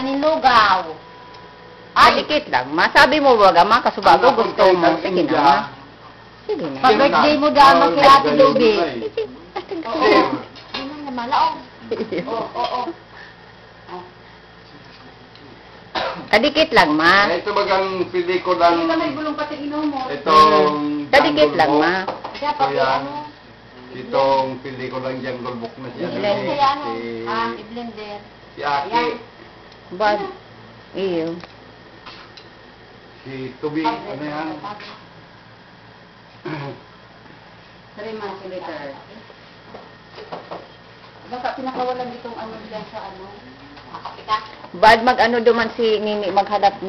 Manilugaw. Dikit lang, ma. Sabi mo wag, ma, kasubago gusto mo. Sige na, ma. Sige na. Pag-birthday mo dama kay Ate Dobe. Ano na malaong? Oo. Dikit lang, ma. Ito bagang pelikulang... Hindi ka may bulong pati inom mo. Itong... Dikit lang, ma. Kaya pati ano? Itong pelikulang Jungle Book na siya. Kaya ano? I-blender. Si Aki. Bad. Iyo. Si Tubi. Ano yan? Sorry, ma, si Letter. Baka pinakawalan itong ano dyan sa ano? Makapika. Bad mag-ano duman si Nini, maghalap,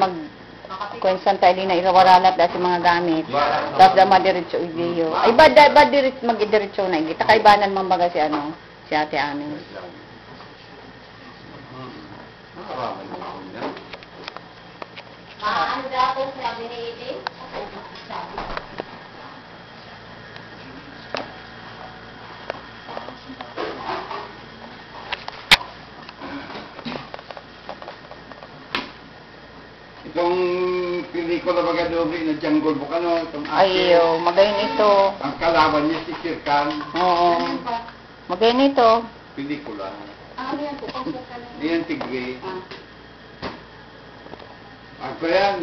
kwensan tayo din na irawaralat dahil si mga gamit. Tapos dama diretso iyo. Ay, bad diretso, mag-diretso na. Kita kaibanan mambaga si ano, si ate amin. Nakaraman na ako niya. Ano daw sabi ni Iti? Sabi. Itong pelikula baga Dobe na Jungle Book, ano? Itong Aki. Ayo, magayon ito. Ang kalaban niya si Sir Khan. Oo. Magayon ito. Pelikula. Ano yan po? Pasok ka na. Diyan tigre. Ako yan.